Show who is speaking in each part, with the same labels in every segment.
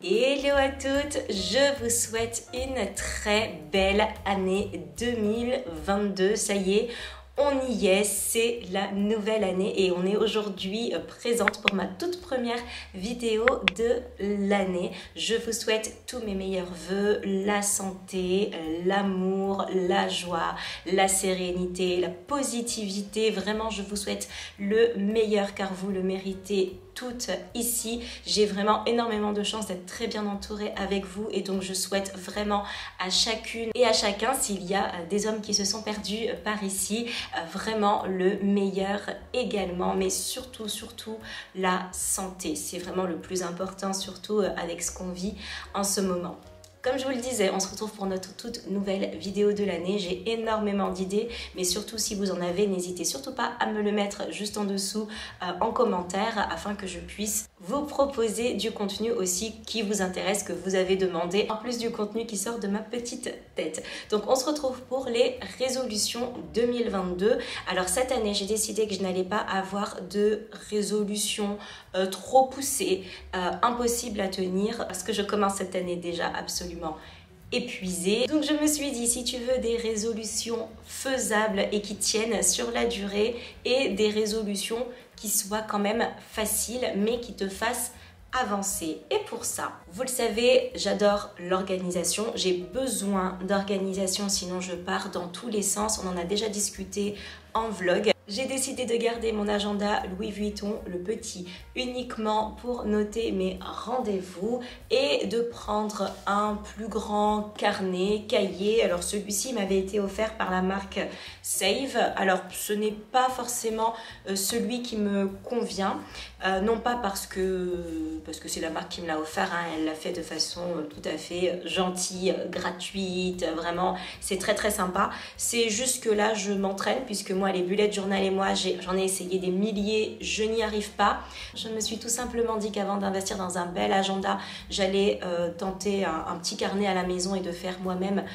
Speaker 1: Hello à toutes, je vous souhaite une très belle année 2022. Ça y est, on y est, c'est la nouvelle année et on est aujourd'hui présente pour ma toute première vidéo de l'année. Je vous souhaite tous mes meilleurs vœux, la santé, l'amour, la joie, la sérénité, la positivité. Vraiment, je vous souhaite le meilleur car vous le méritez toutes ici. J'ai vraiment énormément de chance d'être très bien entourée avec vous et donc je souhaite vraiment à chacune et à chacun, s'il y a des hommes qui se sont perdus par ici, vraiment le meilleur également, mais surtout la santé. C'est vraiment le plus important, surtout avec ce qu'on vit en ce moment. Comme je vous le disais, on se retrouve pour notre toute nouvelle vidéo de l'année. J'ai énormément d'idées, mais surtout si vous en avez, n'hésitez surtout pas à me le mettre juste en dessous en commentaire afin que je puisse vous proposer du contenu aussi qui vous intéresse, que vous avez demandé, en plus du contenu qui sort de ma petite tête. Donc on se retrouve pour les résolutions 2022. Alors cette année, j'ai décidé que je n'allais pas avoir de résolution trop poussée, impossible à tenir, parce que je commence cette année déjà absolument épuisée. Donc je me suis dit, si tu veux des résolutions faisables et qui tiennent sur la durée et des résolutions qui soient quand même faciles mais qui te fassent avancer. Et pour ça, vous le savez, j'adore l'organisation. J'ai besoin d'organisation, sinon je pars dans tous les sens. On en a déjà discuté en vlog. J'ai décidé de garder mon agenda Louis Vuitton, le petit, uniquement pour noter mes rendez-vous et de prendre un plus grand carnet, cahier. Alors celui-ci m'avait été offert par la marque Save. Alors ce n'est pas forcément celui qui me convient, non pas parce que c'est la marque qui me l'a offert, hein. Elle l'a fait de façon tout à fait gentille, gratuite, vraiment c'est très sympa. C'est juste que là je m'entraîne puisque moi les bullet journal et moi j'en ai essayé des milliers, je n'y arrive pas. Je me suis tout simplement dit qu'avant d'investir dans un bel agenda, j'allais tenter un petit carnet à la maison et de faire moi-même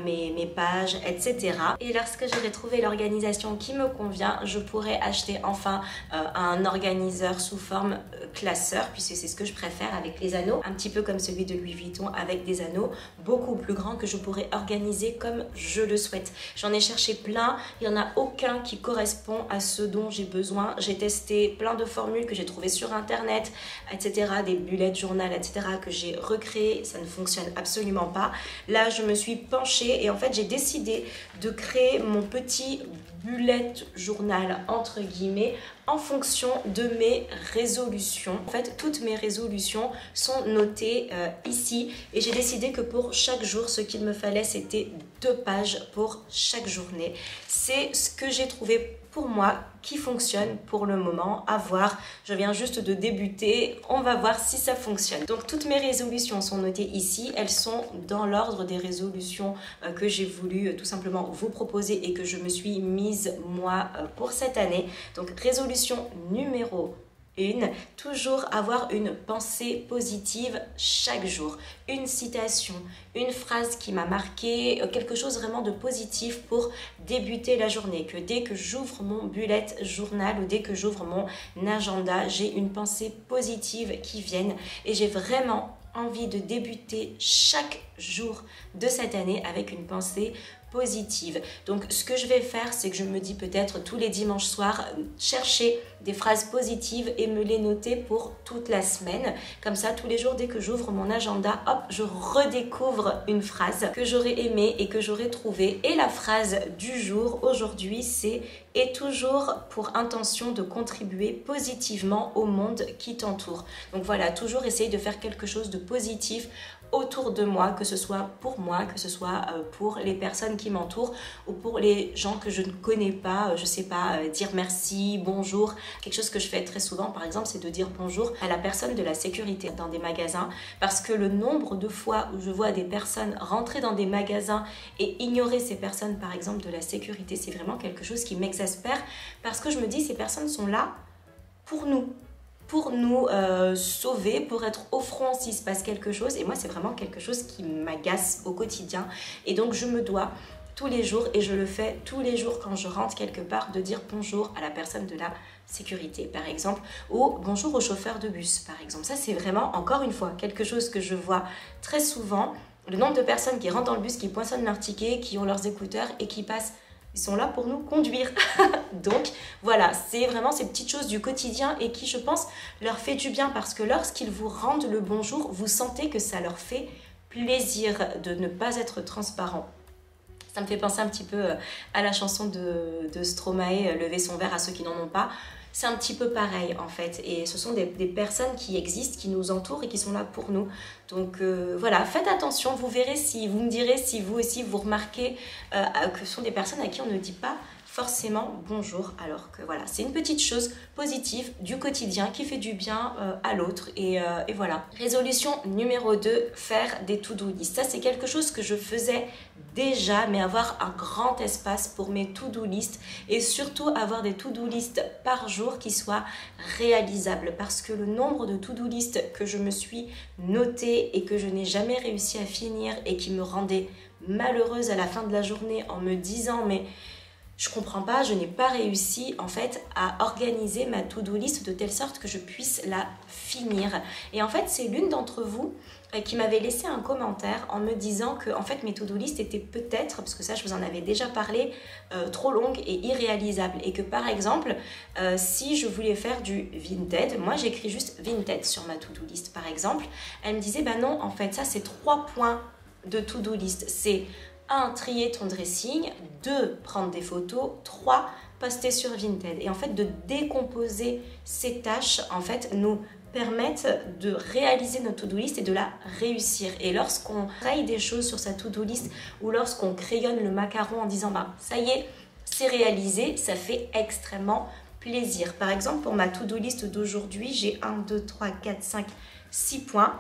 Speaker 1: mes pages, etc. Et lorsque j'aurai trouvé l'organisation qui me convient, je pourrai acheter enfin un organiseur sous forme classeur, puisque c'est ce que je préfère avec les anneaux, un petit peu comme celui de Louis Vuitton avec des anneaux beaucoup plus grands que je pourrais organiser comme je le souhaite. J'en ai cherché plein, il n'y en a aucun qui correspond à ce dont j'ai besoin. J'ai testé plein de formules que j'ai trouvées sur internet, etc., des bullet journal, etc., que j'ai recréé, ça ne fonctionne absolument pas. Là, je me suis penchée et en fait, j'ai décidé de créer mon petit bullet journal, entre guillemets, en fonction de mes résolutions. En fait, toutes mes résolutions sont notées ici et j'ai décidé que pour chaque jour, ce qu'il me fallait, c'était 2 pages pour chaque journée. C'est ce que j'ai trouvé pour moi qui fonctionne pour le moment. À voir, je viens juste de débuter, on va voir si ça fonctionne. Donc toutes mes résolutions sont notées ici, elles sont dans l'ordre des résolutions que j'ai voulu tout simplement vous proposer et que je me suis mise moi pour cette année. Donc résolution numéro 1, toujours avoir une pensée positive chaque jour, une citation, une phrase qui m'a marqué, quelque chose vraiment de positif pour débuter la journée, que dès que j'ouvre mon bullet journal ou dès que j'ouvre mon agenda, j'ai une pensée positive qui vienne et j'ai vraiment envie de débuter chaque jour de cette année avec une pensée positive. Donc ce que je vais faire, c'est que je me dis peut-être tous les dimanches soirs, chercher des phrases positives et me les noter pour toute la semaine. Comme ça, tous les jours, dès que j'ouvre mon agenda, hop, je redécouvre une phrase que j'aurais aimée et que j'aurais trouvée. Et la phrase du jour, aujourd'hui, c'est « Et toujours pour intention de contribuer positivement au monde qui t'entoure ». Donc voilà, toujours essayer de faire quelque chose de positif autour de moi, que ce soit pour moi, que ce soit pour les personnes qui m'entourent ou pour les gens que je ne connais pas, je sais pas, dire merci, bonjour. Quelque chose que je fais très souvent par exemple, c'est de dire bonjour à la personne de la sécurité dans des magasins, parce que le nombre de fois où je vois des personnes rentrer dans des magasins et ignorer ces personnes par exemple de la sécurité, c'est vraiment quelque chose qui m'exaspère, parce que je me dis ces personnes sont là pour nous sauver, pour être au front s'il se passe quelque chose. Et moi, c'est vraiment quelque chose qui m'agace au quotidien. Et donc, je me dois tous les jours, et je le fais tous les jours quand je rentre quelque part, de dire bonjour à la personne de la sécurité par exemple, ou bonjour au chauffeur de bus par exemple. Ça c'est vraiment encore une fois quelque chose que je vois très souvent, le nombre de personnes qui rentrent dans le bus, qui poinçonnent leur ticket, qui ont leurs écouteurs et qui passent. Ils sont là pour nous conduire. Donc voilà, c'est vraiment ces petites choses du quotidien et qui, je pense, leur fait du bien parce que lorsqu'ils vous rendent le bonjour, vous sentez que ça leur fait plaisir de ne pas être transparent. Ça me fait penser un petit peu à la chanson de Stromae, Lever son verre à ceux qui n'en ont pas. C'est un petit peu pareil en fait, et ce sont des personnes qui existent, qui nous entourent et qui sont là pour nous. Donc voilà, faites attention, vous verrez si, vous me direz si vous aussi vous remarquez que ce sont des personnes à qui on ne dit pas forcément bonjour, alors que voilà, c'est une petite chose positive du quotidien qui fait du bien à l'autre et voilà. Résolution numéro 2, faire des to-do list. Ça c'est quelque chose que je faisais déjà, mais avoir un grand espace pour mes to-do list et surtout avoir des to-do list par jour qui soient réalisables, parce que le nombre de to-do list que je me suis noté et que je n'ai jamais réussi à finir et qui me rendait malheureuse à la fin de la journée en me disant mais je comprends pas, je n'ai pas réussi en fait à organiser ma to-do list de telle sorte que je puisse la finir. Et en fait, c'est l'une d'entre vous qui m'avait laissé un commentaire en me disant que en fait mes to-do list étaient peut-être, parce que ça je vous en avais déjà parlé, trop longues et irréalisables. Et que par exemple, si je voulais faire du Vinted, moi j'écris juste Vinted sur ma to-do list par exemple, elle me disait bah non, en fait ça c'est 3 points de to-do list. C'est 1. Trier ton dressing. 2. Prendre des photos. 3. Poster sur Vinted. Et en fait, de décomposer ces tâches, en fait, nous permettent de réaliser notre to-do list et de la réussir. Et lorsqu'on raye des choses sur sa to-do list ou lorsqu'on crayonne le macaron en disant bah, ça y est, c'est réalisé, ça fait extrêmement plaisir. Par exemple, pour ma to-do list d'aujourd'hui, j'ai 1, 2, 3, 4, 5, 6 points.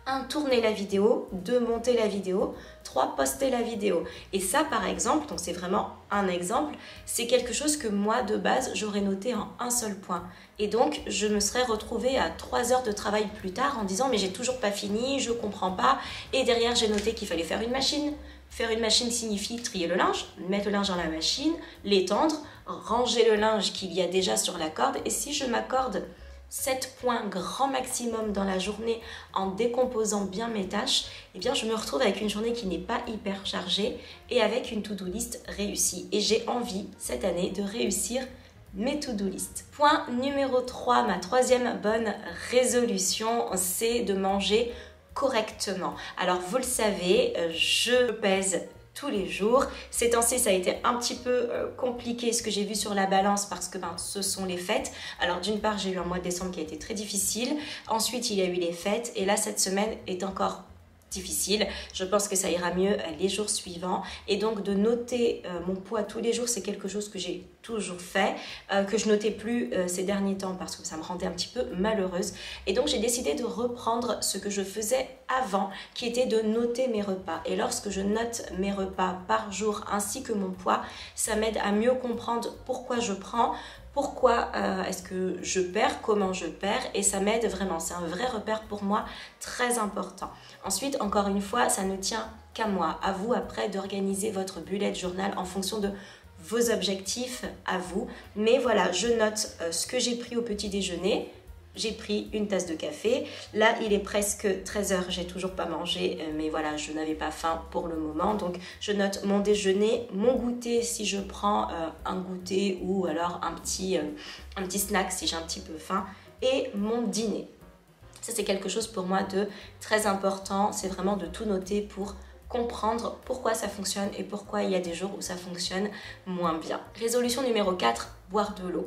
Speaker 1: 1. Tourner la vidéo. 2. Monter la vidéo. 3. Poster la vidéo. Et ça, par exemple, donc c'est vraiment un exemple, c'est quelque chose que moi, de base, j'aurais noté en un seul point. Et donc, je me serais retrouvée à 3 heures de travail plus tard en disant « mais j'ai toujours pas fini, je comprends pas ». Et derrière, j'ai noté qu'il fallait faire une machine. Faire une machine signifie trier le linge, mettre le linge dans la machine, l'étendre, ranger le linge qu'il y a déjà sur la corde. Et si je m'accorde 7 points grand maximum dans la journée en décomposant bien mes tâches, eh bien je me retrouve avec une journée qui n'est pas hyper chargée et avec une to-do list réussie. Et j'ai envie cette année de réussir mes to-do list. Point numéro 3, ma 3e bonne résolution, c'est de manger correctement. Alors vous le savez, je pèse tous les jours. Ces temps-ci, ça a été un petit peu compliqué ce que j'ai vu sur la balance parce que ce sont les fêtes. Alors d'une part, j'ai eu un mois de décembre qui a été très difficile. Ensuite, il y a eu les fêtes et là, cette semaine est encore difficile. Je pense que ça ira mieux les jours suivants. Et donc de noter mon poids tous les jours, c'est quelque chose que j'ai toujours fait, que je notais plus ces derniers temps parce que ça me rendait un petit peu malheureuse. Et donc j'ai décidé de reprendre ce que je faisais avant, qui était de noter mes repas. Et lorsque je note mes repas par jour ainsi que mon poids, ça m'aide à mieux comprendre pourquoi je prends, pourquoi est-ce que je perds, comment je perds, et ça m'aide vraiment. C'est un vrai repère pour moi très important. Ensuite, encore une fois, ça ne tient qu'à moi. À vous après d'organiser votre bullet journal en fonction de vos objectifs à vous. Mais voilà, je note ce que j'ai pris au petit déjeuner. J'ai pris une tasse de café. Là, il est presque 13 h. J'ai toujours pas mangé, mais voilà, je n'avais pas faim pour le moment. Donc, je note mon déjeuner, mon goûter si je prends un goûter ou alors un petit snack si j'ai un petit peu faim, et mon dîner. Ça, c'est quelque chose pour moi de très important. C'est vraiment de tout noter pour comprendre pourquoi ça fonctionne et pourquoi il y a des jours où ça fonctionne moins bien. Résolution numéro 4, boire de l'eau.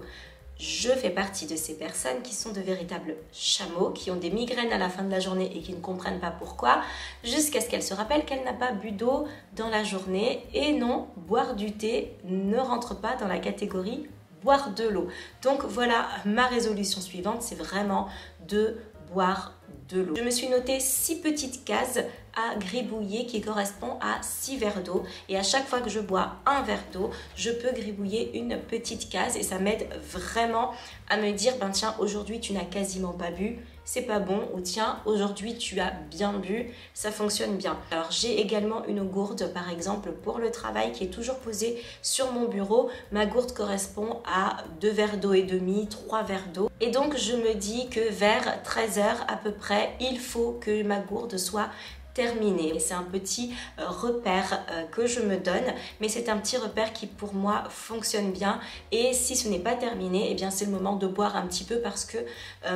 Speaker 1: Je fais partie de ces personnes qui sont de véritables chameaux, qui ont des migraines à la fin de la journée et qui ne comprennent pas pourquoi, jusqu'à ce qu'elle se rappelle qu'elle n'a pas bu d'eau dans la journée. Et non, boire du thé ne rentre pas dans la catégorie boire de l'eau. Donc voilà, ma résolution suivante, c'est vraiment de boire de l'eau. Je me suis noté 6 petites cases à gribouiller qui correspondent à 6 verres d'eau, et à chaque fois que je bois un verre d'eau, je peux gribouiller une petite case et ça m'aide vraiment à me dire ben tiens, aujourd'hui tu n'as quasiment pas bu, c'est pas bon, ou tiens, aujourd'hui tu as bien bu, ça fonctionne bien. Alors j'ai également une gourde par exemple pour le travail qui est toujours posée sur mon bureau. Ma gourde correspond à 2 verres d'eau et demi, 3 verres d'eau. Et donc je me dis que vers 13 h à peu près, il faut que ma gourde soit terminé. C'est un petit repère que je me donne, mais c'est un petit repère qui pour moi fonctionne bien. Et si ce n'est pas terminé, eh bien c'est le moment de boire un petit peu parce que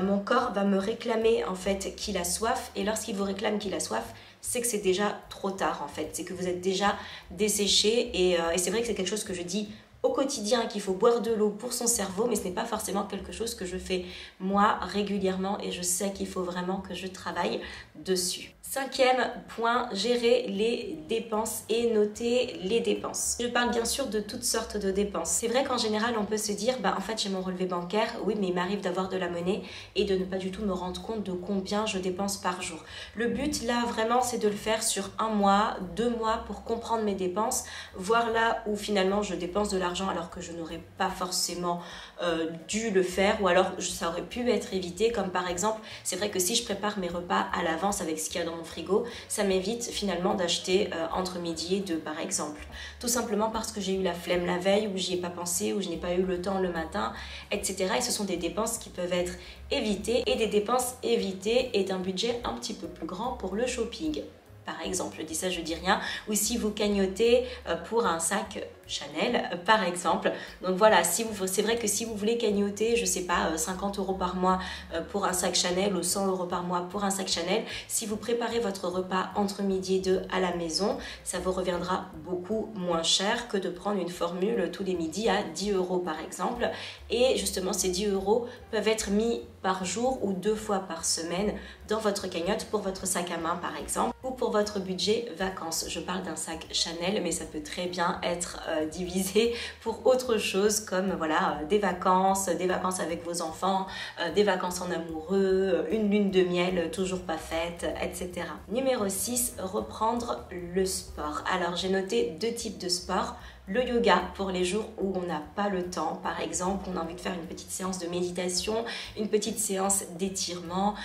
Speaker 1: mon corps va me réclamer en fait qu'il a soif. Et lorsqu'il vous réclame qu'il a soif, c'est que c'est déjà trop tard en fait. C'est que vous êtes déjà desséché et c'est vrai que c'est quelque chose que je dis au quotidien, qu'il faut boire de l'eau pour son cerveau, mais ce n'est pas forcément quelque chose que je fais moi régulièrement et je sais qu'il faut vraiment que je travaille dessus. 5e point, gérer les dépenses et noter les dépenses. Je parle bien sûr de toutes sortes de dépenses. C'est vrai qu'en général, on peut se dire, en fait, j'ai mon relevé bancaire, oui, mais il m'arrive d'avoir de la monnaie et de ne pas du tout me rendre compte de combien je dépense par jour. Le but, là, vraiment, c'est de le faire sur 1 mois, 2 mois pour comprendre mes dépenses, voir là où finalement je dépense de l'argent alors que je n'aurais pas forcément dû le faire ou alors ça aurait pu être évité, comme par exemple, c'est vrai que si je prépare mes repas à l'avance avec ce qu'il y a dans mon frigo, ça m'évite finalement d'acheter entre midi et 2 par exemple. Tout simplement parce que j'ai eu la flemme la veille, ou j'y ai pas pensé, ou je n'ai pas eu le temps le matin, etc. Et ce sont des dépenses qui peuvent être évitées, et des dépenses évitées est un budget un petit peu plus grand pour le shopping. Par exemple, je dis ça, je dis rien, ou si vous cagnotez pour un sac Chanel, par exemple. Donc voilà, c'est vrai que si vous voulez cagnoter, je sais pas, 50 € par mois pour un sac Chanel ou 100 € par mois pour un sac Chanel, si vous préparez votre repas entre midi et 2 à la maison, ça vous reviendra beaucoup moins cher que de prendre une formule tous les midis à 10 € par exemple. Et justement, ces 10 € peuvent être mis par jour ou 2 fois par semaine dans votre cagnotte pour votre sac à main par exemple, ou pour votre budget vacances. Je parle d'un sac Chanel, mais ça peut très bien être divisé pour autre chose comme voilà, des vacances avec vos enfants, des vacances en amoureux, une lune de miel toujours pas faite, etc. Numéro 6, reprendre le sport. Alors j'ai noté 2 types de sport. Le yoga pour les jours où on n'a pas le temps. Par exemple, on a envie de faire une petite séance de méditation, une petite séance d'étirement,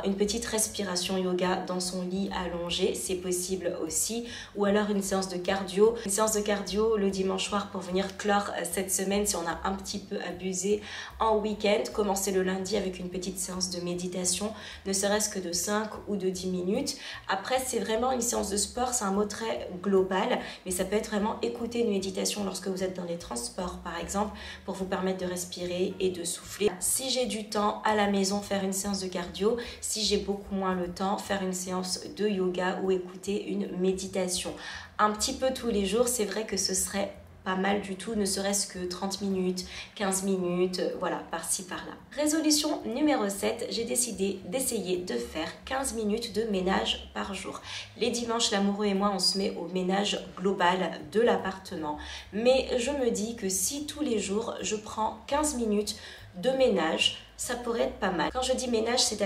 Speaker 1: une petite respiration yoga dans son lit allongé, c'est possible aussi. Ou alors une séance de cardio. Une séance de cardio le dimanche soir pour venir clore cette semaine si on a un petit peu abusé en week-end. Commencer le lundi avec une petite séance de méditation, ne serait-ce que de 5 ou de 10 minutes. Après, c'est vraiment une séance de sport, c'est un mot très global, mais ça peut être vraiment écouter une méditation lorsque vous êtes dans les transports par exemple pour vous permettre de respirer et de souffler. Si j'ai du temps à la maison, faire une séance de cardio. Si j'ai beaucoup moins le temps, faire une séance de yoga ou écouter une méditation. Un petit peu tous les jours, c'est vrai que ce serait pas mal du tout, ne serait-ce que 30 minutes, 15 minutes, voilà, par-ci, par-là. Résolution numéro 7, j'ai décidé d'essayer de faire 15 minutes de ménage par jour. Les dimanches, l'amoureux et moi, on se met au ménage global de l'appartement. Mais je me dis que si tous les jours, je prends 15 minutes de ménage, ça pourrait être pas mal. Quand je dis ménage, c'est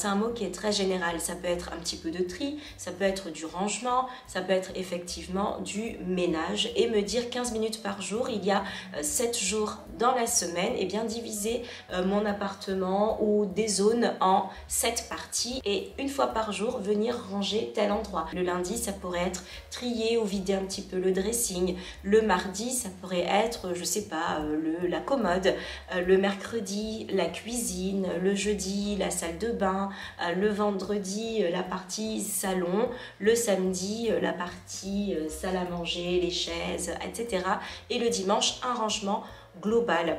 Speaker 1: un mot qui est très général. Ça peut être un petit peu de tri, ça peut être du rangement, ça peut être effectivement du ménage. Et me dire 15 minutes par jour, il y a 7 jours dans la semaine, et bien diviser mon appartement ou des zones en 7 parties et une fois par jour venir ranger tel endroit. Le lundi, ça pourrait être trier ou vider un petit peu le dressing. Le mardi, ça pourrait être, je sais pas, la commode. Le mercredi, la cuisine, le jeudi la salle de bain, le vendredi la partie salon, le samedi la partie salle à manger, les chaises, etc. Et le dimanche un rangement global.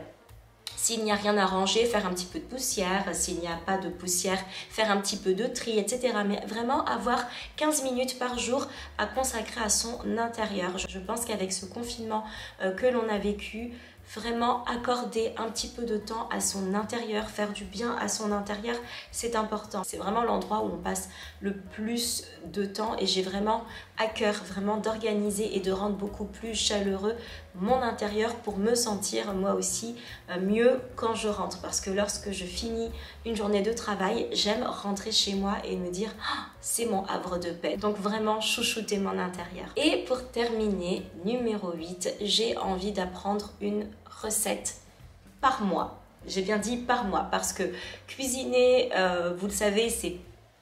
Speaker 1: S'il n'y a rien à ranger, faire un petit peu de poussière. S'il n'y a pas de poussière, faire un petit peu de tri, etc. Mais vraiment avoir 15 minutes par jour à consacrer à son intérieur. Je pense qu'avec ce confinement que l'on a vécu, vraiment accorder un petit peu de temps à son intérieur, faire du bien à son intérieur, c'est important. C'est vraiment l'endroit où on passe le plus de temps et j'ai vraiment à cœur vraiment d'organiser et de rendre beaucoup plus chaleureux mon intérieur pour me sentir moi aussi mieux quand je rentre. Parce que lorsque je finis une journée de travail, j'aime rentrer chez moi et me dire c'est mon havre de paix. Donc vraiment chouchouter mon intérieur. Et pour terminer, numéro 8, j'ai envie d'apprendre une recette par mois. J'ai bien dit par mois parce que cuisiner, vous le savez, c'est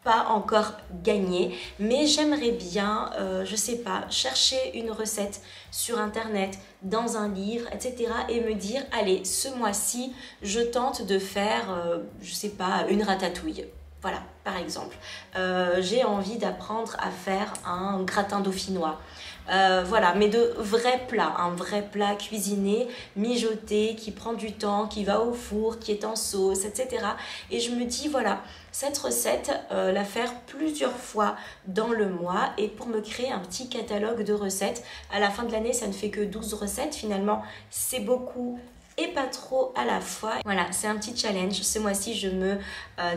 Speaker 1: pas encore gagné, mais j'aimerais bien, je sais pas, chercher une recette sur internet, dans un livre, etc. et me dire, allez, ce mois-ci, je tente de faire, je sais pas, une ratatouille. Voilà, par exemple. J'ai envie d'apprendre à faire un gratin dauphinois. Voilà, mais de vrais plats, un vrai plat cuisiné, mijoté, qui prend du temps, qui va au four, qui est en sauce, etc. Et je me dis, voilà, cette recette, la faire plusieurs fois dans le mois et pour me créer un petit catalogue de recettes. À la fin de l'année, ça ne fait que 12 recettes. Finalement, c'est beaucoup et pas trop à la fois. Voilà, c'est un petit challenge. Ce mois-ci, je me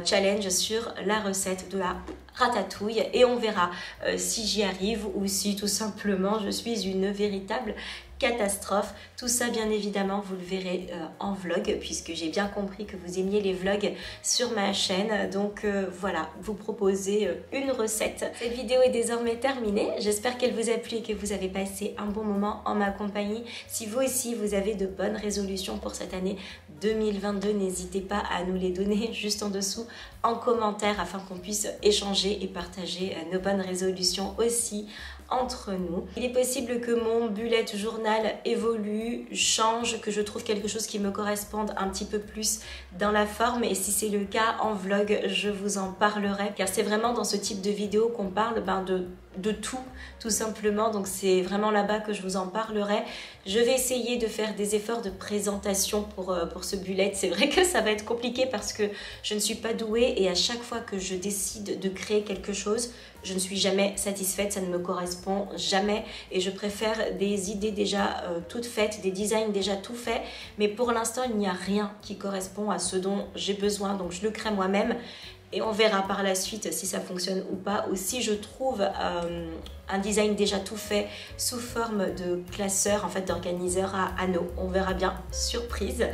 Speaker 1: challenge sur la recette de la ratatouille et on verra si j'y arrive ou si tout simplement je suis une véritable catastrophe. Tout ça, bien évidemment, vous le verrez en vlog puisque j'ai bien compris que vous aimiez les vlogs sur ma chaîne. Donc voilà, vous proposez une recette. Cette vidéo est désormais terminée. J'espère qu'elle vous a plu et que vous avez passé un bon moment en ma compagnie. Si vous aussi, vous avez de bonnes résolutions pour cette année 2022, n'hésitez pas à nous les donner juste en dessous en commentaire afin qu'on puisse échanger et partager nos bonnes résolutions aussi entre nous. Il est possible que mon bullet journal évolue, change, que je trouve quelque chose qui me corresponde un petit peu plus dans la forme et si c'est le cas en vlog, je vous en parlerai car c'est vraiment dans ce type de vidéo qu'on parle de tout simplement, donc c'est vraiment là-bas que je vous en parlerai. Je vais essayer de faire des efforts de présentation pour ce bullet. C'est vrai que ça va être compliqué parce que je ne suis pas douée et à chaque fois que je décide de créer quelque chose, je ne suis jamais satisfaite, ça ne me correspond jamais et je préfère des idées déjà toutes faites, des designs déjà tout faits, mais pour l'instant il n'y a rien qui correspond à ce dont j'ai besoin, donc je le crée moi-même. Et on verra par la suite si ça fonctionne ou pas, ou si je trouve un design déjà tout fait sous forme de classeur, en fait d'organiseur à anneaux. On verra bien, surprise.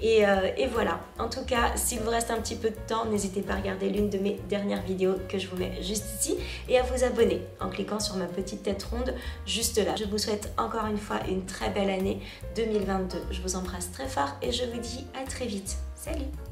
Speaker 1: Et voilà. En tout cas, s'il vous reste un petit peu de temps, n'hésitez pas à regarder l'une de mes dernières vidéos que je vous mets juste ici et à vous abonner en cliquant sur ma petite tête ronde juste là. Je vous souhaite encore une fois une très belle année 2022. Je vous embrasse très fort et je vous dis à très vite. Salut!